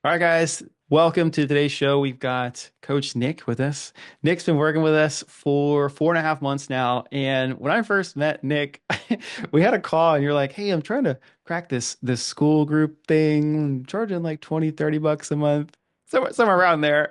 All right, guys, welcome to today's show. We've got Coach Nick with us. Nick's been working with us for 4.5 months now. And when I first met Nick, we had a call and you're like, hey, I'm trying to crack this school group thing. I'm charging like 20, $30 a month, somewhere around there.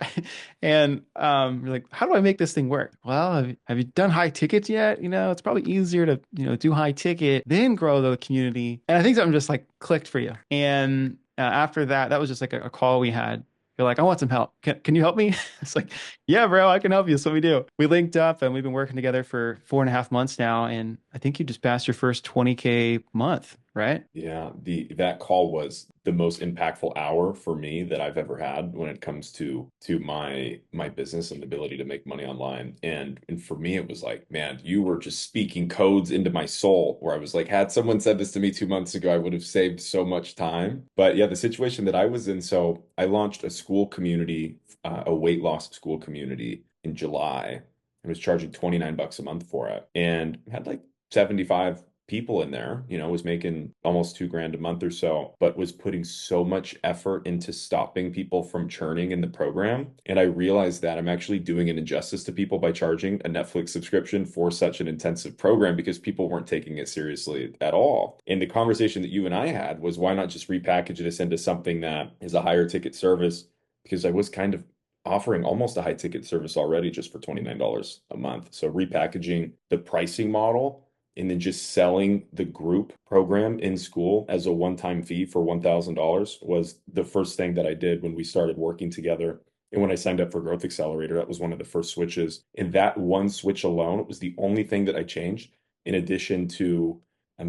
And you're like, how do I make this thing work? Well, have you done high tickets yet? It's probably easier to, do high ticket, then grow the community. And I think something just like clicked for you. And after that, that was just like a call we had. You're like, I want some help. Can you help me? It's like, yeah, bro, I can help you. So we do. We linked up and we've been working together for 4.5 months now. And I think you just passed your first 20K month, right? Yeah, the that call was the most impactful hour for me that I've ever had when it comes to my business and the ability to make money online. And for me, it was like, man, you were just speaking codes into my soul. Where I was like, had someone said this to me 2 months ago, I would have saved so much time. But yeah, the situation that I was in, so I launched a school community, a weight loss school community in July. I was charging $29 a month for it, and had like 75 people in there, was making almost 2 grand a month or so, but was putting so much effort into stopping people from churning in the program. And I realized that I'm actually doing an injustice to people by charging a Netflix subscription for such an intensive program because people weren't taking it seriously at all. And the conversation that you and I had was, why not just repackage this into something that is a higher ticket service? Because I was kind of offering almost a high ticket service already just for $29 a month. So repackaging the pricing model and then just selling the group program in school as a one-time fee for $1,000 was the first thing that I did when we started working together. And when I signed up for Growth Accelerator, that was one of the first switches. And that one switch alone was the only thing that I changed, in addition to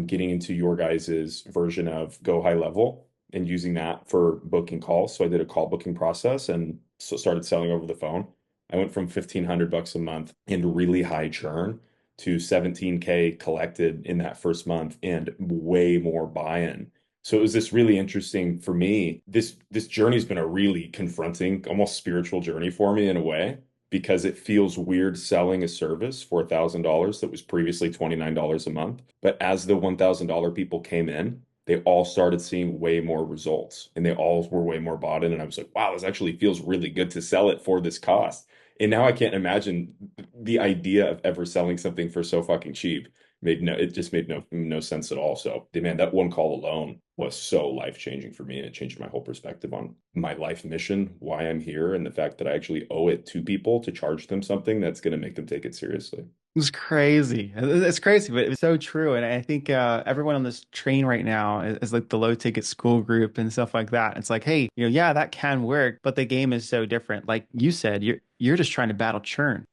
getting into your guys's version of Go High Level and using that for booking calls. So I did a call booking process and so started selling over the phone. I went from $1,500 a month and really high churn to 17K collected in that first month and way more buy-in. So it was this really interesting for me. This journey's been a really confronting, almost spiritual journey for me in a way, because it feels weird selling a service for $1,000 that was previously $29 a month. But as the $1,000 people came in, they all started seeing way more results and they all were way more bought in. And I was like, wow, this actually feels really good to sell it for this cost. And now I can't imagine the idea of ever selling something for so fucking cheap. It just made no sense at all. So, man, that one call alone was so life-changing for me, and it changed my whole perspective on my life mission, why I'm here, and the fact that I actually owe it to people to charge them something that's going to make them take it seriously. It's crazy. It's crazy, but it's so true. And I think everyone on this train right now is like the low ticket school group and stuff like that. It's like, hey, yeah, that can work, but the game is so different. Like you said, you're just trying to battle churn,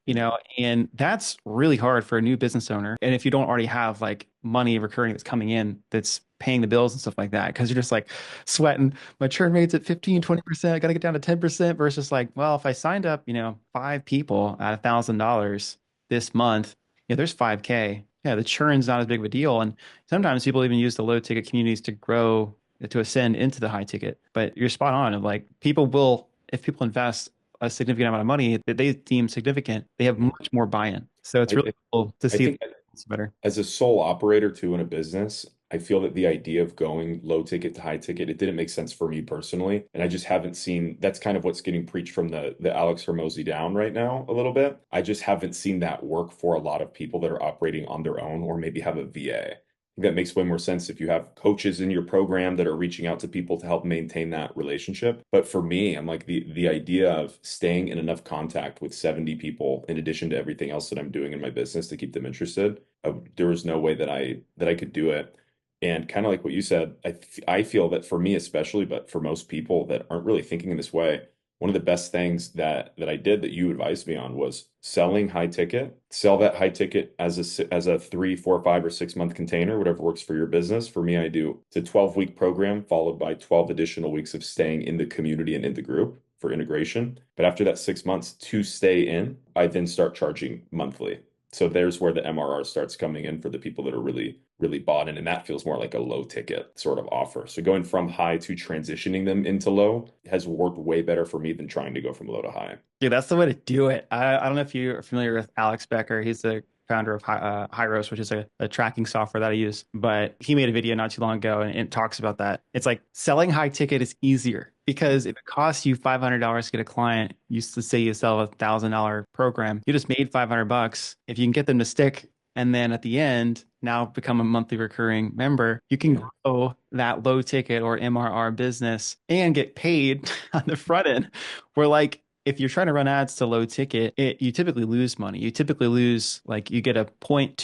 and that's really hard for a new business owner. And if you don't already have like money recurring that's coming in, that's paying the bills and stuff like that, because you're just like sweating. My churn rate's at 15, 20%. I got to get down to 10% versus like, well, if I signed up, five people at $1,000 this month, yeah, there's 5K. Yeah, the churn's not as big of a deal. And sometimes people even use the low ticket communities to grow, to ascend into the high ticket. But you're spot on of like people will, if people invest a significant amount of money that they deem significant, they have much more buy-in. So it's I, really cool to I see think it's better. as a sole operator too in a business, I feel that the idea of going low ticket to high ticket, it didn't make sense for me personally. And I just haven't seen that's kind of what's getting preached from the Alex Hormozy down right now a little bit. I just haven't seen that work for a lot of people that are operating on their own or maybe have a VA. That makes way more sense if you have coaches in your program that are reaching out to people to help maintain that relationship. But for me, I'm like the idea of staying in enough contact with 70 people in addition to everything else that I'm doing in my business to keep them interested. There was no way that I could do it. And kind of like what you said, I feel that for me especially, but for most people that aren't really thinking in this way, one of the best things that I did that you advised me on was selling high ticket. Sell that high ticket as a 3, 4, 5, or 6 month container, whatever works for your business. For me, I do. It's a 12-week program followed by 12 additional weeks of staying in the community and in the group for integration. But after that 6 months to stay in, I then start charging monthly. So there's where the MRR starts coming in for the people that are really, really bought in. And that feels more like a low ticket sort of offer. So going from high to transitioning them into low has worked way better for me than trying to go from low to high. Dude, that's the way to do it. I don't know if you're familiar with Alex Becker. He's the founder of Hyros, which is a tracking software that I use. But he made a video not too long ago, and it talks about that. It's like selling high ticket is easier because if it costs you $500 to get a client, used to say you sell $1,000 program, you just made 500 bucks. If you can get them to stick, and then at the end, now become a monthly recurring member, you can Yeah. grow that low ticket or MRR business and get paid on the front end. Where like if you're trying to run ads to low ticket, you typically lose money. You typically lose like you get a 0.25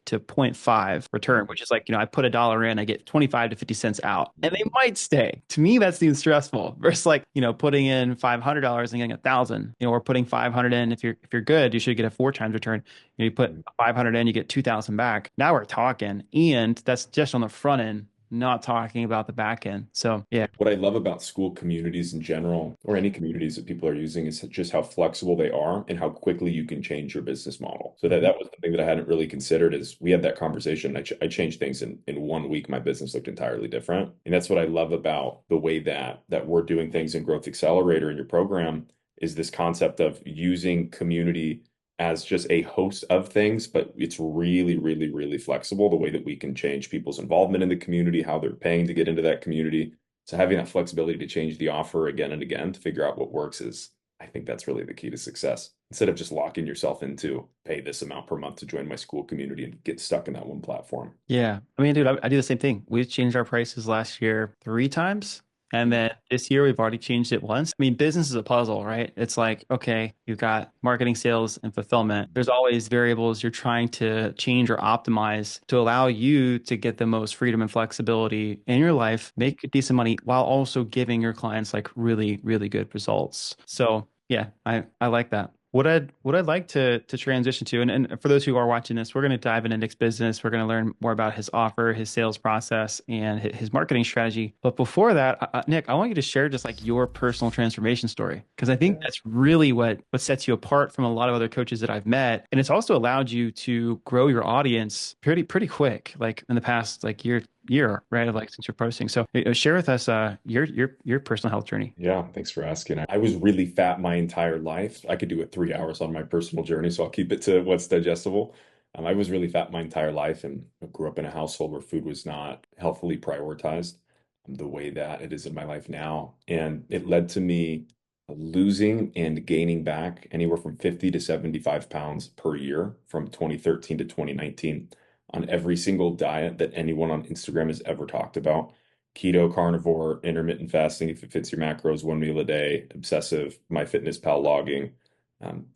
to zero point 0.5 return, which is like, I put $1 in, I get 25 to 50 cents out, and they might stay. To me, that seems stressful versus like, putting in $500 and getting 1,000, or putting 500 in. If you're good, you should get a 4 times return. You put 500 in, you get 2,000 back. Now we're talking, and that's just on the front end, not talking about the back end. So yeah. What I love about school communities in general, or any communities that people are using, is just how flexible they are and how quickly you can change your business model. So that was the thing that I hadn't really considered. Is we had that conversation. I changed things in 1 week. My business looked entirely different, and that's what I love about the way that we're doing things in Growth Accelerator in your program. Is this concept of using community as just a host of things, but it's really, really, really flexible the way that we can change people's involvement in the community, how they're paying to get into that community. So having that flexibility to change the offer again and again to figure out what works is, I think that's really the key to success. Instead of just locking yourself into pay this amount per month to join my school community and get stuck in that one platform. Yeah. I mean, dude, I do the same thing. We changed our prices last year 3 times. And then this year we've already changed it once. I mean, business is a puzzle, right? It's like, okay, you've got marketing, sales, and fulfillment. There's always variables you're trying to change or optimize to allow you to get the most freedom and flexibility in your life, make decent money while also giving your clients like really, really good results. So yeah, I like that. What I'd like to transition to, and for those who are watching this, we're going to dive into Nick's business. We're going to learn more about his offer, his sales process, and his marketing strategy. But before that, Nick, I want you to share just like your personal transformation story, because I think that's really what sets you apart from a lot of other coaches that I've met, and it's also allowed you to grow your audience pretty quick, like in the past like year, right? Like since you're posting. So share with us your personal health journey. Yeah, thanks for asking. I was really fat my entire life. I could do it 3 hours on my personal journey, so I'll keep it to what's digestible. I was really fat my entire life and grew up in a household where food was not healthily prioritized the way that it is in my life now. And it led to me losing and gaining back anywhere from 50 to 75 pounds per year from 2013 to 2019 on every single diet that anyone on Instagram has ever talked about. Keto, carnivore, intermittent fasting, if it fits your macros, 1 meal a day, obsessive, MyFitnessPal logging,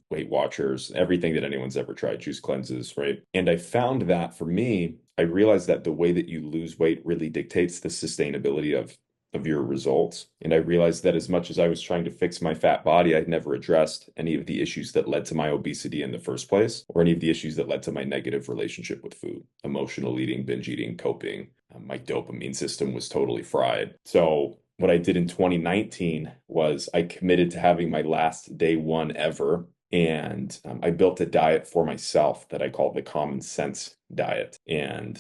Weight Watchers, everything that anyone's ever tried, juice cleanses, right? And I found that for me, I realized that the way that you lose weight really dictates the sustainability of your results. And I realized that as much as I was trying to fix my fat body, I'd never addressed any of the issues that led to my obesity in the first place, or any of the issues that led to my negative relationship with food, emotional eating, binge eating, coping. My dopamine system was totally fried. So what I did in 2019 was I committed to having my last day one ever. And I built a diet for myself that I call the common sense diet. And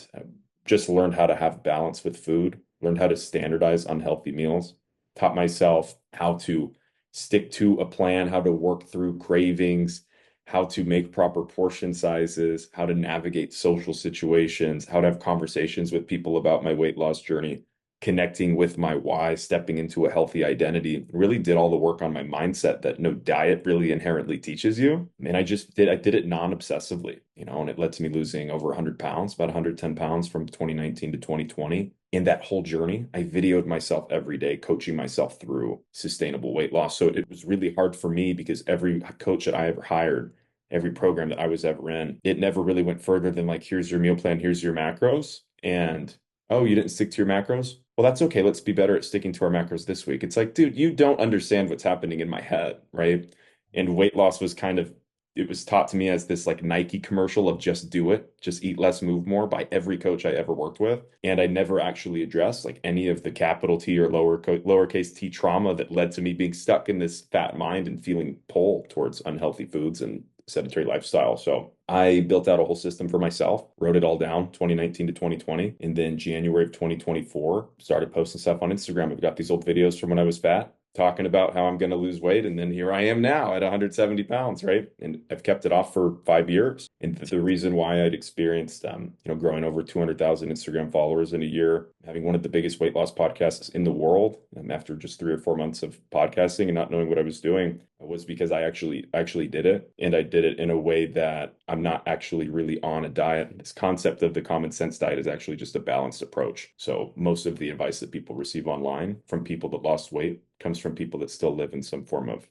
just learned how to have balance with food, learned how to standardize unhealthy meals, taught myself how to stick to a plan, how to work through cravings, how to make proper portion sizes, how to navigate social situations, how to have conversations with people about my weight loss journey, connecting with my why, stepping into a healthy identity, really did all the work on my mindset that no diet really inherently teaches you. And I did it non-obsessively, and it led to me losing over 100 pounds, about 110 pounds from 2019 to 2020. In that whole journey, I videoed myself every day, coaching myself through sustainable weight loss. So it was really hard for me because every coach that I ever hired, every program that I was ever in, it never really went further than like, here's your meal plan, here's your macros. And oh, you didn't stick to your macros? Well, that's okay. Let's be better at sticking to our macros this week. It's like, dude, you don't understand what's happening in my head, right? And weight loss was it was taught to me as this like Nike commercial of just do it, just eat less, move more by every coach I ever worked with. And I never actually addressed like any of the capital T or lowercase t trauma that led to me being stuck in this fat mind and feeling pull towards unhealthy foods and sedentary lifestyle. So I built out a whole system for myself, wrote it all down 2019 to 2020. And then January of 2024, started posting stuff on Instagram. I've got these old videos from when I was fat. talking about how I'm going to lose weight. And then here I am now at 170 pounds, right? And I've kept it off for 5 years. And the reason why I'd experienced, growing over 200,000 Instagram followers in a year, having one of the biggest weight loss podcasts in the world, after just 3 or 4 months of podcasting and not knowing what I was doing, was because I actually did it. And I did it in a way that I'm not actually really on a diet. This concept of the common sense diet is actually just a balanced approach. So most of the advice that people receive online from people that lost weight comes from people that still live in some form of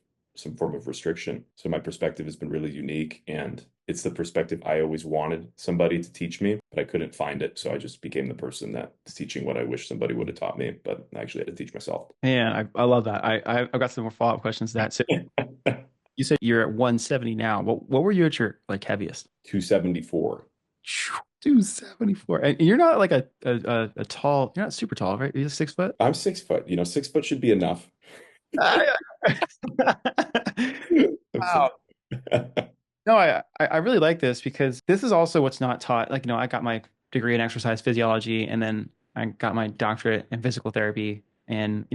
restriction. So my perspective has been really unique, and it's the perspective I always wanted somebody to teach me, but I couldn't find it. So I just became the person that is teaching what I wish somebody would have taught me, but I actually had to teach myself. Man, I love that. I've got some more follow-up questions to that. So you said you're at 170 now. What were you at your like heaviest? 274. 274. And you're not like a tall, you're not super tall, right? You're 6 foot? I'm 6 foot. 6 foot should be enough. Ah, yeah. I'm Wow. No, I really like this because this is also what's not taught. Like, I got my degree in exercise physiology and then I got my doctorate in physical therapy and,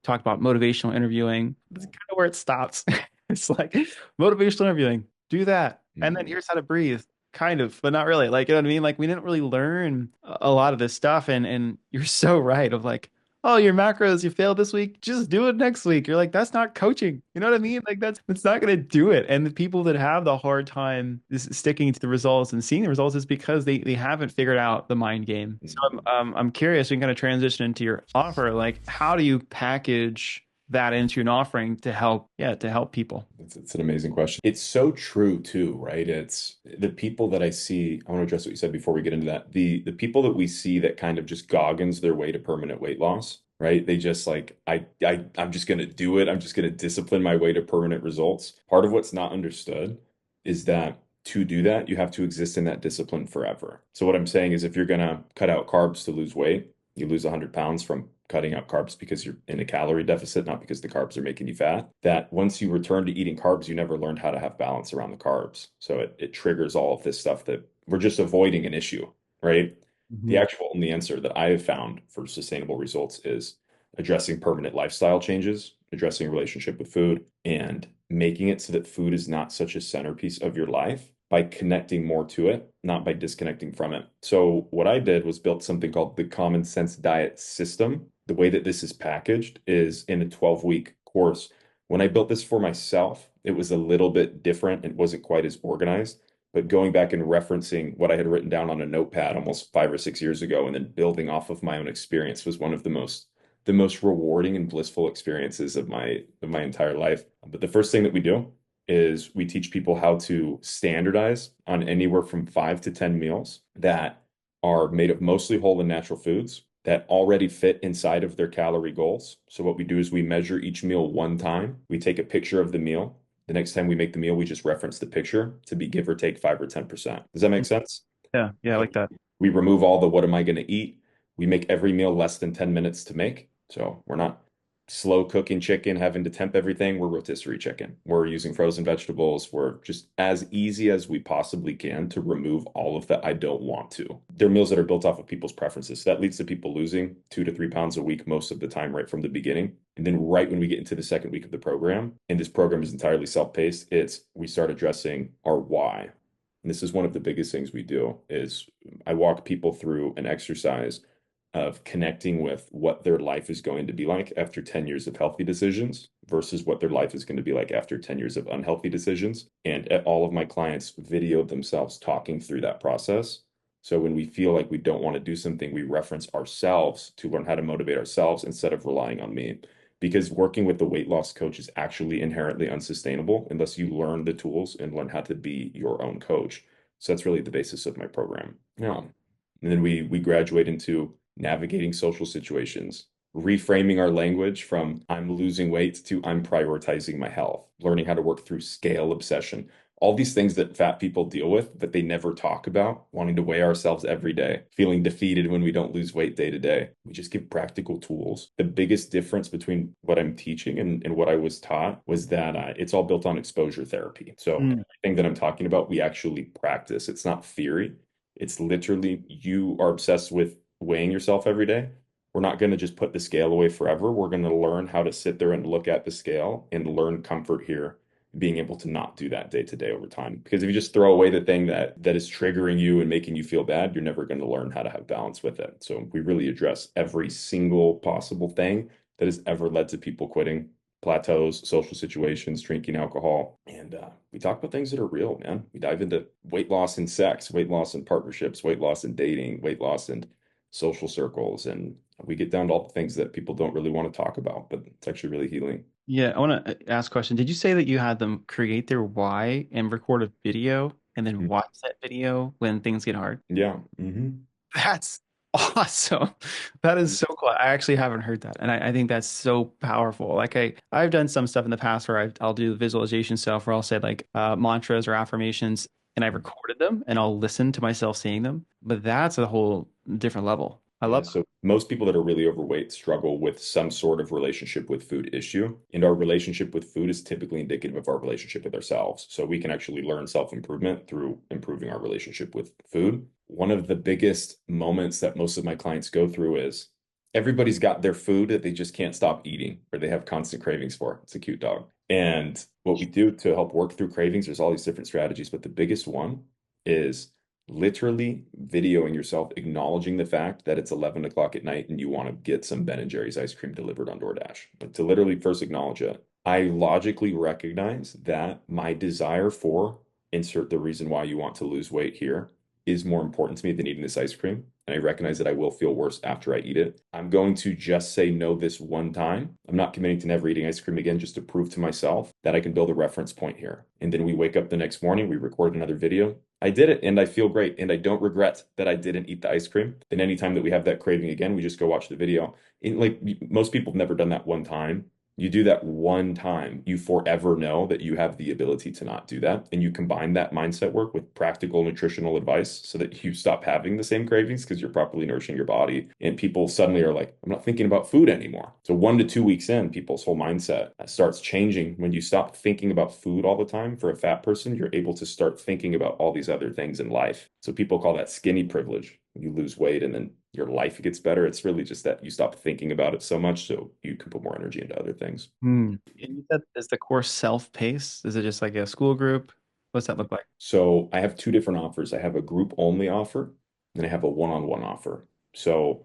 talked about motivational interviewing. That's kind of where it stops. It's like motivational interviewing, do that. And then Mhm. here's how to breathe, kind of, but not really. Like, you know what I mean? Like, we didn't really learn a lot of this stuff. And you're so right of like, oh, your macros, you failed this week. Just do it next week. You're like, that's not coaching. You know what I mean? Like that's not going to do it. And the people that have the hard time sticking to the results and seeing the results is because they haven't figured out the mind game. So Mhm. I'm curious. We can kind of transition into your offer. Like, how do you package that into an offering to help? Yeah, to help people. It's an amazing question. It's so true too, right? It's the people that I see. I want to address what you said before we get into that. The people that we see that kind of just goggins their way to permanent weight loss, right? They just like, I'm just gonna do it. I'm just gonna discipline my way to permanent results. Part of what's not understood is that to do that, you have to exist in that discipline forever. So what I'm saying is if you're gonna cut out carbs to lose weight, you lose 100 pounds from cutting out carbs because you're in a calorie deficit, not because the carbs are making you fat. That once you return to eating carbs, you never learned how to have balance around the carbs. So it triggers all of this stuff that we're just avoiding an issue, right? The Mhm. actual only answer that I have found for sustainable results is addressing permanent lifestyle changes, addressing relationship with food, and making it so that food is not such a centerpiece of your life by connecting more to it, not by disconnecting from it. So what I did was built something called the Common Sense Diet System. The way that this is packaged is in a 12-week course. When I built this for myself, it was a little bit different. It wasn't quite as organized. But going back and referencing what I had written down on a notepad almost 5 or 6 years ago, and then building off of my own experience was one of the most rewarding and blissful experiences of my entire life. But the first thing that we do is we teach people how to standardize on anywhere from 5 to 10 meals that are made of mostly whole and natural foods that already fit inside of their calorie goals. So what we do is we measure each meal one time. We take a picture of the meal. The next time we make the meal, we just reference the picture to be give or take 5 or 10%. Does that make sense? Yeah, yeah, I like that. We remove all the what am I going to eat. We make every meal less than 10 minutes to make. So we're not slow cooking chicken, having to temp everything. We're rotisserie chicken. We're using frozen vegetables. We're just as easy as we possibly can to remove all of that I don't want to. They're meals that are built off of people's preferences. So that leads to people losing 2 to 3 pounds a week most of the time, right from the beginning. And then right when we get into the second week of the program, and this program is entirely self-paced, we start addressing our why. And this is one of the biggest things we do is I walk people through an exercise of connecting with what their life is going to be like after 10 years of healthy decisions versus what their life is going to be like after 10 years of unhealthy decisions. And all of my clients videoed themselves talking through that process. So when we feel like we don't want to do something, we reference ourselves to learn how to motivate ourselves instead of relying on me. Because working with the weight loss coach is actually inherently unsustainable unless you learn the tools and learn how to be your own coach. So that's really the basis of my program. Yeah. And then we graduate into navigating social situations, reframing our language from I'm losing weight to I'm prioritizing my health, learning how to work through scale obsession, all these things that fat people deal with that they never talk about, wanting to weigh ourselves every day, feeling defeated when we don't lose weight day to day. We just give practical tools. The biggest difference between what I'm teaching and what I was taught was that it's all built on exposure therapy. So Mm. everything that I'm talking about, we actually practice. It's not theory. It's literally you are obsessed with weighing yourself every day. We're not going to just put the scale away forever. We're going to learn how to sit there and look at the scale and learn comfort here, being able to not do that day to day over time. Because if you just throw away the thing that is triggering you and making you feel bad, you're never going to learn how to have balance with it. So we really address every single possible thing that has ever led to people quitting, plateaus, social situations, drinking alcohol. And we talk about things that are real, man. We dive into weight loss in sex, weight loss in partnerships, weight loss in dating, weight loss in social circles. And we get down to all the things that people don't really want to talk about, but it's actually really healing. Yeah, I want to ask a question. Did you say that you had them create their why and record a video and then Mm. watch that video when things get hard? Yeah. Hmm. That's awesome. That is so cool. I actually haven't heard that. And I think that's so powerful. Like I've done some stuff in the past where I'll do visualization stuff where I'll say like mantras or affirmations and I've recorded them and I'll listen to myself saying them. But that's a whole different level. I Yeah, love so most people that are really overweight struggle with some sort of relationship with food issue. And our relationship with food is typically indicative of our relationship with ourselves. So we can actually learn self-improvement through improving our relationship with food. One of the biggest moments that most of my clients go through is everybody's got their food that they just can't stop eating or they have constant cravings for. It's a cute dog. And what we do to help work through cravings, there's all these different strategies, but the biggest one is literally videoing yourself, acknowledging the fact that it's 11 o'clock at night and you want to get some Ben and Jerry's ice cream delivered on DoorDash. But to literally first acknowledge it, I logically recognize that my desire for insert the reason why you want to lose weight here is more important to me than eating this ice cream. And I recognize that I will feel worse after I eat it. I'm going to just say no this one time. I'm not committing to never eating ice cream again, just to prove to myself that I can build a reference point here. And then we wake up the next morning, we record another video. I did it and I feel great. And I don't regret that I didn't eat the ice cream. Then anytime that we have that craving again, we just go watch the video. And like most people have never done that one time. You do that one time, you forever know that you have the ability to not do that. And you combine that mindset work with practical nutritional advice so that you stop having the same cravings because you're properly nourishing your body. And people suddenly are like, I'm not thinking about food anymore. So 1 to 2 weeks in, people's whole mindset starts changing. When you stop thinking about food all the time, for a fat person, you're able to start thinking about all these other things in life. So people call that skinny privilege. You lose weight and then your life gets better. It's really just that you stop thinking about it so much so you can put more energy into other things. Hmm. And you said, is the course self-paced? Is it just like a school group? What's that look like? So I have two different offers. I have a group only offer and I have a one-on-one offer. So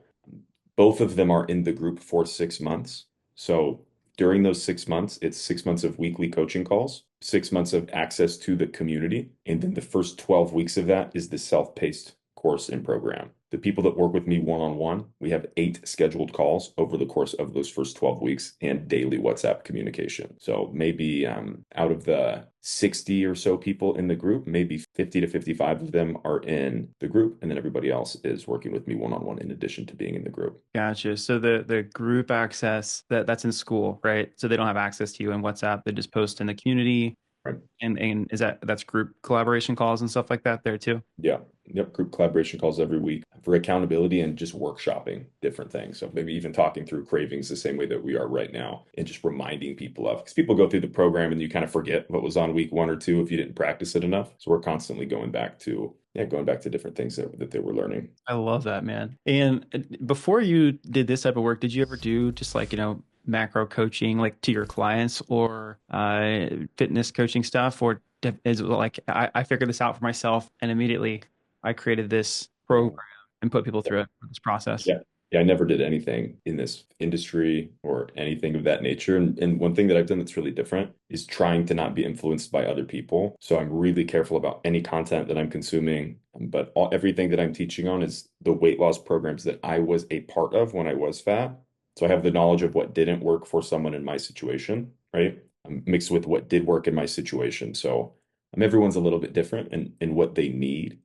both of them are in the group for 6 months. So during those 6 months, it's 6 months of weekly coaching calls, 6 months of access to the community. And then the first 12 weeks of that is the self-paced course and program. The people that work with me one-on-one, we have 8 scheduled calls over the course of those first 12 weeks and daily WhatsApp communication. So maybe out of the 60 or so people in the group, maybe 50 to 55 of them are in the group, and then everybody else is working with me one-on-one in addition to being in the group. Gotcha. So the group access that's in school, right? So they don't have access to you in WhatsApp. They just post in the community. Right. And is that's group collaboration calls and stuff like that there too? Yeah. Yep. Group collaboration calls every week for accountability and just workshopping different things. So maybe even talking through cravings the same way that we are right now and just reminding people of, because people go through the program and you kind of forget what was on week 1 or 2 if you didn't practice it enough. So we're constantly going back to, yeah, going back to different things that they were learning. I love that, man. And before you did this type of work, did you ever do just like, macro coaching like to your clients or fitness coaching stuff? Or is it like I figured this out for myself and immediately I created this Yeah. program and put people through it, this process? Yeah. Yeah, I never did anything in this industry or anything of that nature. And one thing that I've done that's really different is trying to not be influenced by other people. So I'm really careful about any content that I'm consuming. But everything that I'm teaching on is the weight loss programs that I was a part of when I was fat. So I have the knowledge of what didn't work for someone in my situation, right? Mixed with what did work in my situation. So everyone's a little bit different in what they need.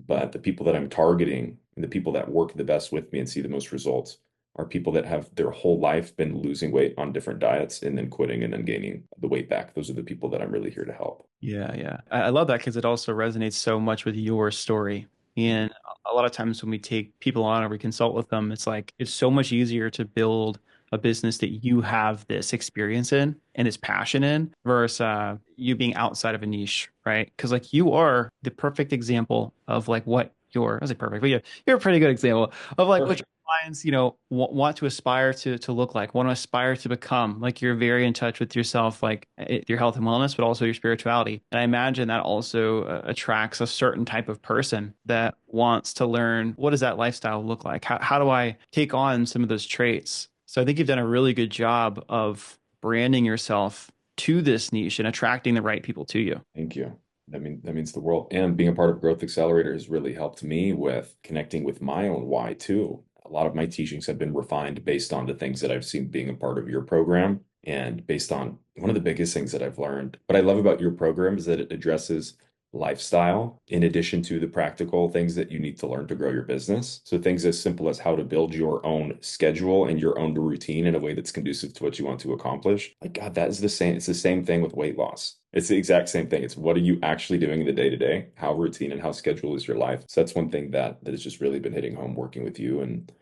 But the people that I'm targeting and the people that work the best with me and see the most results are people that have their whole life been losing weight on different diets and then quitting and then gaining the weight back. Those are the people that I'm really here to help. Yeah, yeah. I love that because it also resonates so much with your story. And a lot of times when we take people on or we consult with them, it's like it's so much easier to build a business that you have this experience in and this passion in versus you being outside of a niche, right? Because like you are the perfect example of like what your, I was like perfect, but you're a pretty good example of like what your Perfect. clients, want to aspire to look like, want to aspire to become. Like you're very in touch with yourself, like your health and wellness, but also your spirituality. And I imagine that also attracts a certain type of person that wants to learn what does that lifestyle look like? How do I take on some of those traits? So I think you've done a really good job of branding yourself to this niche and attracting the right people to you. Thank you. That means the world. And being a part of Growth Accelerator has really helped me with connecting with my own why too. A lot of my teachings have been refined based on the things that I've seen being a part of your program and based on one of the biggest things that I've learned. What I love about your program is that it addresses lifestyle in addition to the practical things that you need to learn to grow your business. So things as simple as how to build your own schedule and your own routine in a way that's conducive to what you want to accomplish. Like God, that is the same. It's the same thing with weight loss. It's the exact same thing. It's what are you actually doing in the day to day? How routine and how schedule is your life? So that's one thing that has just really been hitting home working with you and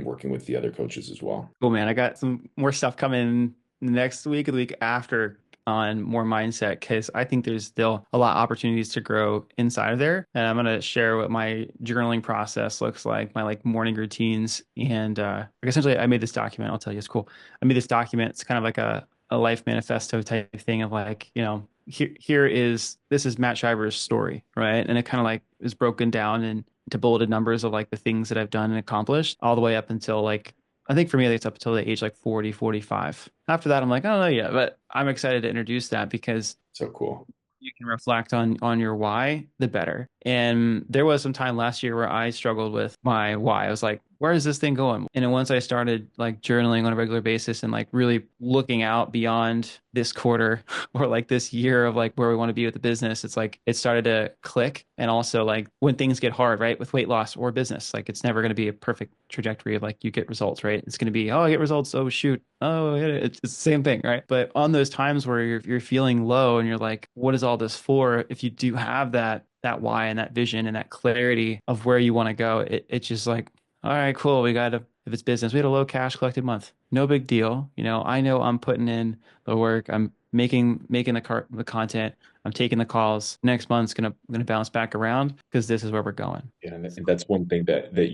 working with the other coaches as well. Cool, man. I got some more stuff coming next week or the week after on more mindset because I think there's still a lot of opportunities to grow inside of there. And I'm gonna share what my journaling process looks like, my like morning routines. And like essentially I made this document. I'll tell you, it's cool. I made this document. It's kind of like a life manifesto type thing of like, this is Matt Shiver's story, right? And it kind of like is broken down into bulleted numbers of like the things that I've done and accomplished all the way up until like I think for me, it's up until the age like 40, 45. After that, I'm like, I don't know yet, but I'm excited to introduce that because So cool. you can reflect on your why, the better. And there was some time last year where I struggled with my why. I was like, where is this thing going? And then once I started like journaling on a regular basis and like really looking out beyond this quarter or like this year of like where we want to be with the business, it's like it started to click. And also like when things get hard, right, with weight loss or business, like it's never going to be a perfect trajectory of like you get results, right? It's going to be, oh, I get results. Oh, shoot. Oh, yeah, it's the same thing, right? But on those times where you're feeling low and you're like, what is all this for? If you do have that why and that vision and that clarity of where you want to go, it's just like, all right, cool. If it's business, we had a low cash collected month. No big deal. I know I'm putting in the work. I'm making the content. I'm taking the calls. Next month's gonna bounce back around because this is where we're going. Yeah, and that's one thing that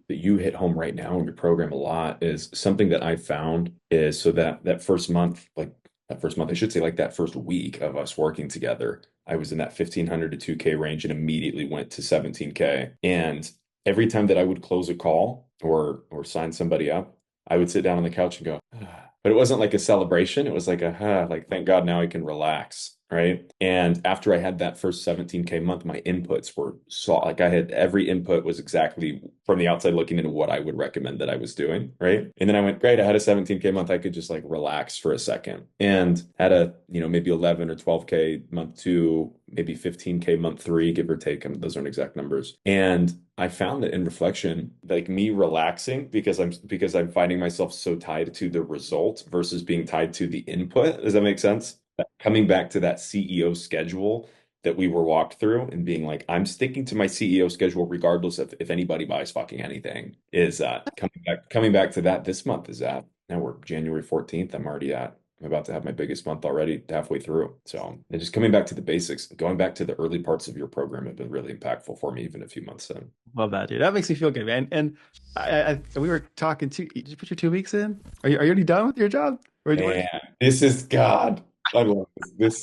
you hit home right now in your program a lot is something that I found is so that first month, like that first month, I should say like that first week of us working together, I was in that 1,500 to 2K range and immediately went to 17K. And every time that I would close a call or sign somebody up, I would sit down on the couch and go, ah. But it wasn't like a celebration. It was like like thank God now I can relax. Right. And after I had that first 17K month, my inputs were like I had every input was exactly from the outside looking into what I would recommend that I was doing. Right. And then I went, great, I had a 17K month. I could just like relax for a second and had a, maybe 11 or 12K month two, maybe 15K month three, give or take. Those aren't exact numbers. And I found that in reflection, like me relaxing because I'm finding myself so tied to the result versus being tied to the input. Does that make sense? Coming back to that CEO schedule that we were walked through and being like, I'm sticking to my CEO schedule regardless of if anybody buys fucking anything is coming back to that this month is that now we're January 14th. I'm about to have my biggest month already halfway through. So and just coming back to the basics, going back to the early parts of your program have been really impactful for me, even a few months in. Love that, dude. That makes me feel good, man. And we were talking did you put your 2 weeks in? Are you already done with your job? Or do you Man, this is God. I love this.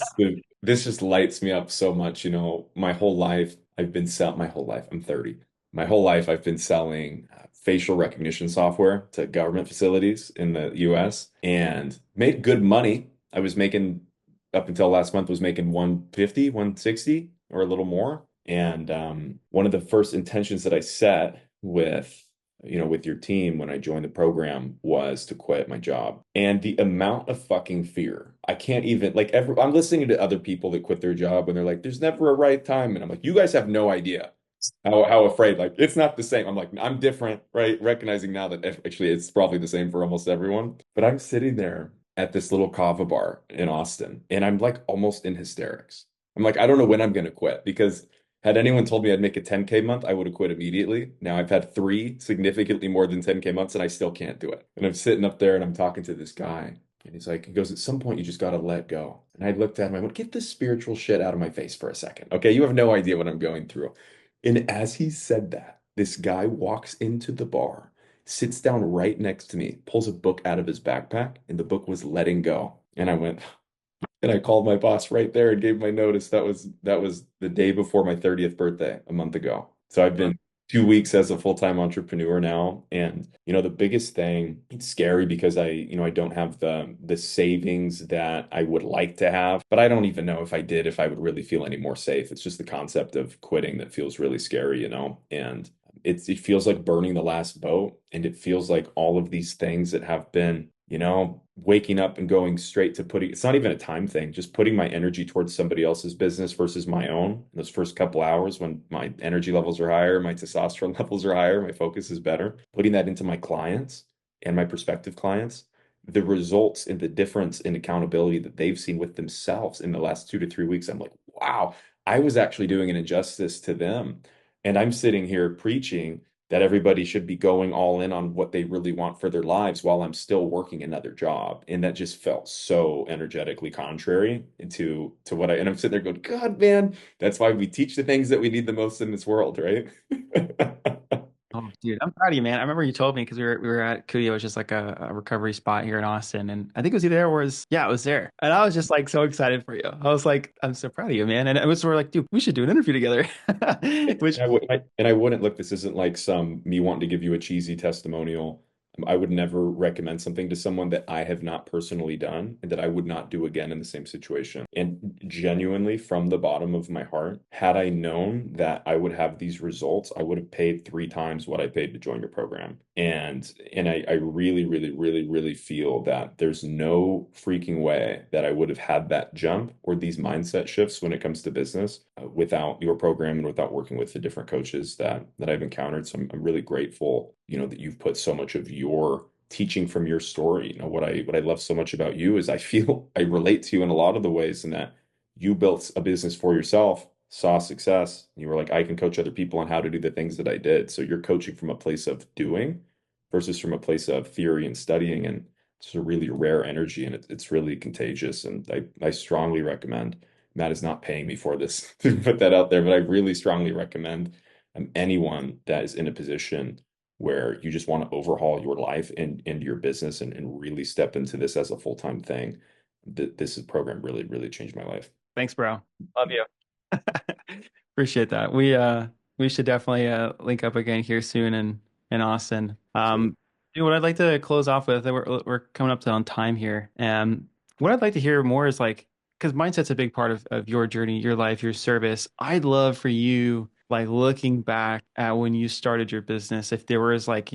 This just lights me up so much. My whole life I've been selling. My whole life I'm 30. My whole life I've been selling facial recognition software to government facilities in the U.S. and made good money. I was making up until last month was making 150, 160 or a little more. And one of the first intentions that I set with your team when I joined the program was to quit my job. And the amount of fucking fear, I can't even like I'm listening to other people that quit their job and they're like, there's never a right time. And I'm like, you guys have no idea how afraid, like it's not the same. I'm like, I'm different, right? Recognizing now that actually it's probably the same for almost everyone. But I'm sitting there at this little kava bar in Austin and I'm like almost in hysterics. I'm like, I don't know when I'm gonna quit because had anyone told me I'd make a 10K month, I would have quit immediately. Now I've had three significantly more than 10K months and I still can't do it. And I'm sitting up there and I'm talking to this guy. And he goes, at some point you just got to let go. And I looked at him, I went, get this spiritual shit out of my face for a second. Okay, you have no idea what I'm going through. And as he said that, this guy walks into the bar sits down right next to me, pulls a book out of his backpack, and the book was Letting Go. And I went, and I called my boss right there and gave my notice. That was the day before my 30th birthday a month ago. So I've been 2 weeks as a full-time entrepreneur now. And the biggest thing, it's scary because I don't have the savings that I would like to have, but I don't even know if I did, if I would really feel any more safe. It's just the concept of quitting that feels really scary. And it feels like burning the last boat, and it feels like all of these things that have been waking up and going straight to putting, it's not even a time thing, just putting my energy towards somebody else's business versus my own. Those first couple hours when my energy levels are higher, my testosterone levels are higher, my focus is better, putting that into my clients and my prospective clients, the results and the difference in accountability that they've seen with themselves in the last 2 to 3 weeks, I'm like, wow, I was actually doing an injustice to them. And I'm sitting here preaching that everybody should be going all in on what they really want for their lives while I'm still working another job. And that just felt so energetically contrary to what and I'm sitting there going, God, man, that's why we teach the things that we need the most in this world, right? Oh, dude, I'm proud of you, man. I remember you told me because we were at Kudio, which is like a recovery spot here in Austin, and I think it was either there or yeah, it was there, and I was just like so excited for you. I was like, I'm so proud of you, man. And it was sort of like, dude, we should do an interview together. Which And I wouldn't look, this isn't like some me wanting to give you a cheesy testimonial. I would never recommend something to someone that I have not personally done and that I would not do again in the same situation. And genuinely, from the bottom of my heart, had I known that I would have these results, I would have paid 3 times what I paid to join your program. And I really, really, really, really feel that there's no freaking way that I would have had that jump or these mindset shifts when it comes to business without your program and without working with the different coaches that I've encountered. So I'm really grateful, that you've put so much of your teaching from your story. What I love so much about you is I feel I relate to you in a lot of the ways in that you built a business for yourself, saw success, and you were like, I can coach other people on how to do the things that I did. So you're coaching from a place of doing versus from a place of theory and studying, and it's a really rare energy, and it's really contagious. And I strongly recommend. Matt is not paying me for this to put that out there, but I really strongly recommend anyone that is in a position where you just want to overhaul your life and your business and really step into this as a full-time thing. This program really, really changed my life. thanks, bro. Love you. Appreciate that. We should definitely link up again here soon in Austin. Absolutely. Dude, what I'd like to close off with, we're coming up to on time here. What I'd like to hear more is like, because mindset's a big part of your journey, your life, your service. I'd love for you, like looking back at when you started your business, if there was like,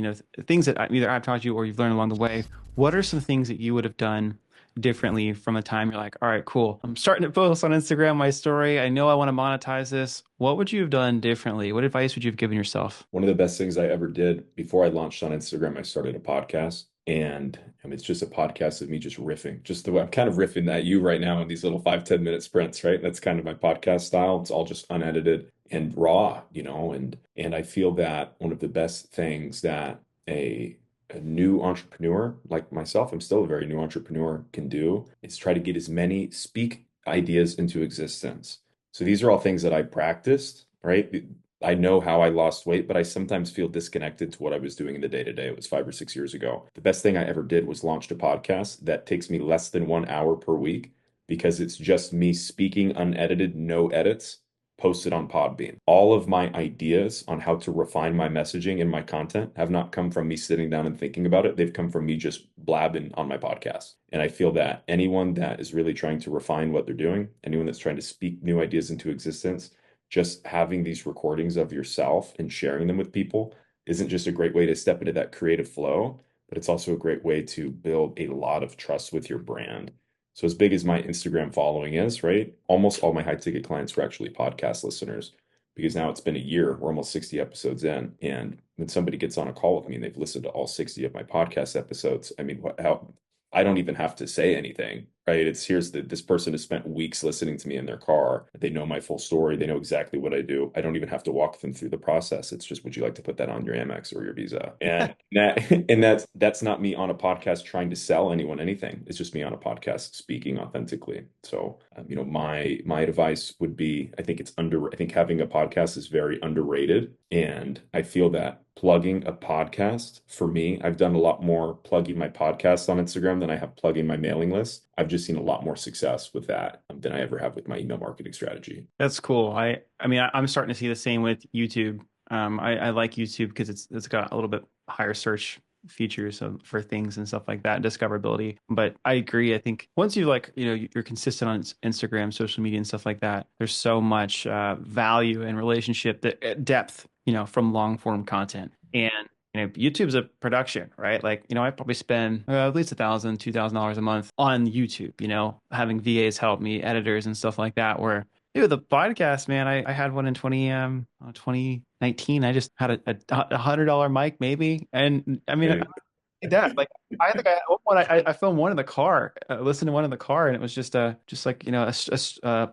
things that either I've taught you or you've learned along the way, what are some things that you would have done differently from a time you're like, all right, cool. I'm starting to post on Instagram my story. I know I want to monetize this. What would you have done differently? What advice would you have given yourself? One of the best things I ever did before I launched on Instagram, I started a podcast. And it's just a podcast of me just riffing, just the way I'm kind of riffing at you right now in these little 5, 10 minute sprints, right? That's kind of my podcast style. It's all just unedited and raw. And I feel that one of the best things that a new entrepreneur like myself, I'm still a very new entrepreneur, can do is try to get as many speak ideas into existence. So these are all things that I practiced, right? I know how I lost weight, but I sometimes feel disconnected to what I was doing in the day to day. It was 5 or 6 years ago. The best thing I ever did was launched a podcast that takes me less than 1 hour per week because it's just me speaking unedited, no edits, posted on Podbean. All of my ideas on how to refine my messaging and my content have not come from me sitting down and thinking about it. They've come from me just blabbing on my podcast. And I feel that anyone that is really trying to refine what they're doing, anyone that's trying to speak new ideas into existence, just having these recordings of yourself and sharing them with people isn't just a great way to step into that creative flow, but it's also a great way to build a lot of trust with your brand. So as big as my Instagram following is, right? Almost all my high ticket clients were actually podcast listeners because now it's been a year. We're almost 60 episodes in. And when somebody gets on a call with me and they've listened to all 60 of my podcast episodes, I mean, I don't even have to say anything. right? It's here's this person has spent weeks listening to me in their car. They know my full story. They know exactly what I do. I don't even have to walk them through the process. It's just, would you like to put that on your Amex or your Visa? And that and that's not me on a podcast trying to sell anyone anything. It's just me on a podcast speaking authentically. So, my advice would be, I think having a podcast is very underrated, and I feel that plugging a podcast for me, I've done a lot more plugging my podcast on Instagram than I have plugging my mailing list. I've just seen a lot more success with that than I ever have with my email marketing strategy. That's cool. I'm starting to see the same with YouTube. I like YouTube because it's got a little bit higher search features for things and stuff like that, discoverability. But I agree. I think once you you're consistent on Instagram, social media, and stuff like that, there's so much value and relationship depth, from long form content. And YouTube's a production, right? Like, I probably spend at least $1,000, $2,000 a month on YouTube, having VAs help me, editors and stuff like that, where dude, the podcast, man, I had one in 2019. I just had a $100 mic maybe. And I mean, Right. that like I think I one I filmed one in the car, listened to one in the car, and it was just like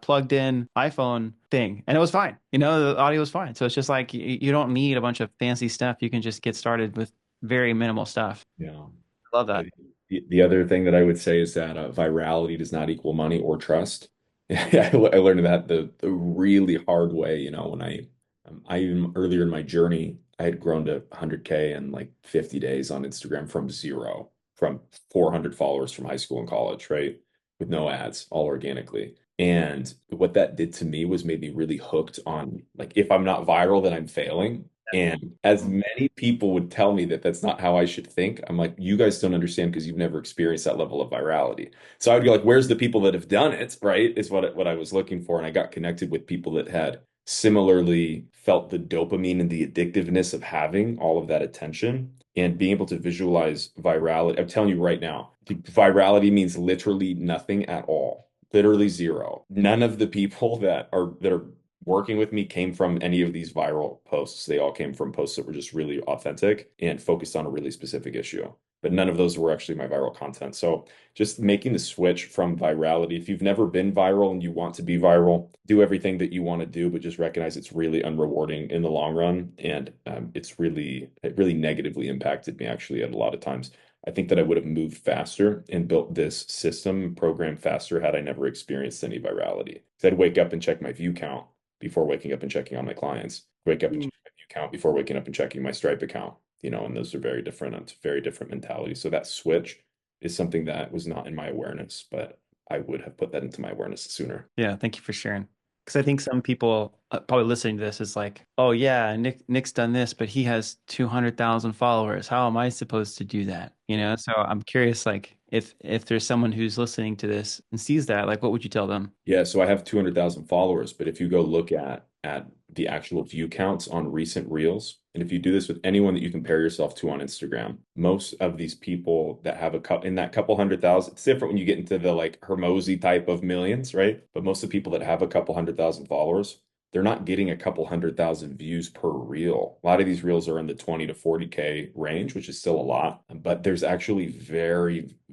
plugged in iPhone thing, and it was fine. The audio was fine. So it's just like you don't need a bunch of fancy stuff. You can just get started with very minimal stuff. Yeah. Love that. The other thing that I would say is that virality does not equal money or trust. I learned that the really hard way, when I even earlier in my journey, I had grown to 100K in like 50 days on Instagram from zero, from 400 followers from high school and college, right? With no ads, all organically. And what that did to me was made me really hooked on, like, if I'm not viral, then I'm failing. And as many people would tell me that that's not how I should think, I'm like, you guys don't understand because you've never experienced that level of virality. So I would go like, where's the people that have done it, right? Is what I was looking for. And I got connected with people that had similarly felt the dopamine and the addictiveness of having all of that attention and being able to visualize virality. I'm telling you right now, virality means literally nothing at all. Literally zero. None of the people that are working with me came from any of these viral posts. They all came from posts that were just really authentic and focused on a really specific issue. But none of those were actually my viral content. So just making the switch from virality. If you've never been viral and you want to be viral, do everything that you want to do, but just recognize it's really unrewarding in the long run. And it really negatively impacted me actually at a lot of times. I think that I would have moved faster and built this system program faster had I never experienced any virality. So I'd wake up and check my view count before waking up and checking on my clients. Wake up and Mm. check my view count before waking up and checking my Stripe account. And those are very different. It's very different mentality. So that switch is something that was not in my awareness, but I would have put that into my awareness sooner. Yeah, thank you for sharing. Because I think some people probably listening to this is like, oh yeah, Nick's done this, but he has 200,000 followers. How am I supposed to do that? So I'm curious, like, if there's someone who's listening to this and sees that, like, what would you tell them? Yeah, so I have 200,000 followers, but if you go look at the actual view counts on recent reels, and if you do this with anyone that you compare yourself to on Instagram, most of these people that have in that couple 100,000, it's different when you get into the like Hermosi type of millions, right? But most of the people that have a couple 100,000 followers, they're not getting a couple 100,000 views per reel. A lot of these reels are in the 20 to 40K range, which is still a lot, but there's actually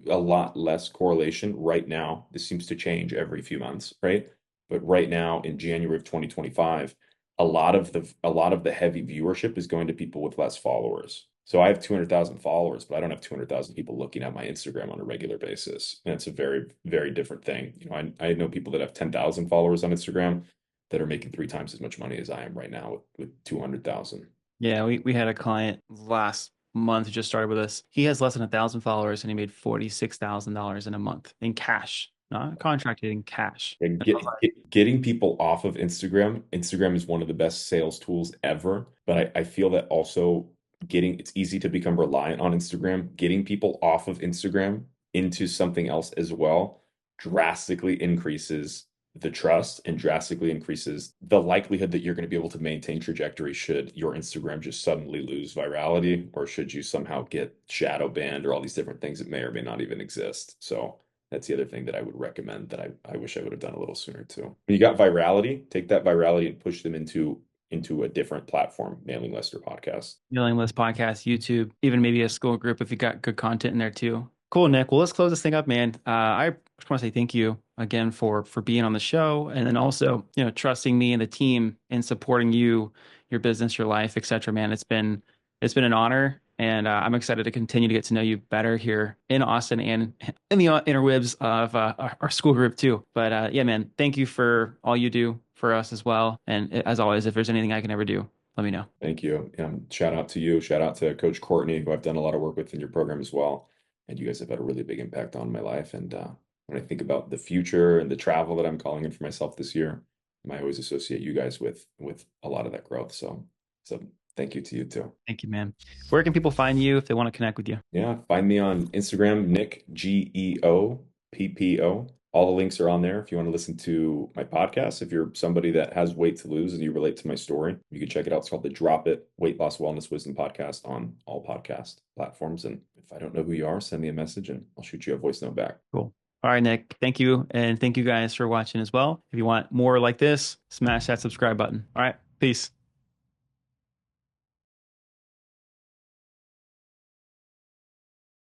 a lot less correlation right now. This seems to change every few months, right? But right now in January of 2025, a lot of the heavy viewership is going to people with less followers. So I have 200,000 followers, but I don't have 200,000 people looking at my Instagram on a regular basis. And it's a very, very different thing. I know people that have 10,000 followers on Instagram that are making 3 times as much money as I am right now with 200,000. Yeah, we had a client last month who just started with us. He has less than 1,000 followers and he made $46,000 in a month in cash, not contracted, in cash. And And I was getting people off of Instagram. Instagram is one of the best sales tools ever, but I feel that also it's easy to become reliant on Instagram. Getting people off of Instagram into something else as well drastically increases the trust and drastically increases the likelihood that you're going to be able to maintain trajectory should your Instagram just suddenly lose virality or should you somehow get shadow banned or all these different things that may or may not even exist. So that's the other thing that I would recommend that I wish I would have done a little sooner too. When you got virality, take that virality and push them into a different platform, mailing list or podcast. Dealing with podcasts, YouTube, even maybe a school group if you got good content in there too. Cool, Nick. Well, let's close this thing up, man. I just want to say thank you again for being on the show, and then also, trusting me and the team in supporting you, your business, your life, etc. Man, it's been an honor, and I'm excited to continue to get to know you better here in Austin and in the interwebs of our school group too. But yeah, man, thank you for all you do for us as well. And as always, if there's anything I can ever do, let me know. Thank you. Shout out to you. Shout out to Coach Courtney, who I've done a lot of work with in your program as well. And you guys have had a really big impact on my life. And when I think about the future and the travel that I'm calling in for myself this year, I always associate you guys with a lot of that growth. So thank you to you too. Thank you, man. Where can people find you if they want to connect with you? Yeah, find me on Instagram, Nick GeoPpo. All the links are on there if you want to listen to my podcast. If you're somebody that has weight to lose and you relate to my story, you can check it out. It's called the Drop It Weight Loss Wellness Wisdom Podcast on all podcast platforms. And if I don't know who you are, send me a message and I'll shoot you a voice note back. Cool. All right, Nick. Thank you. And thank you guys for watching as well. If you want more like this, smash that subscribe button. All right. Peace.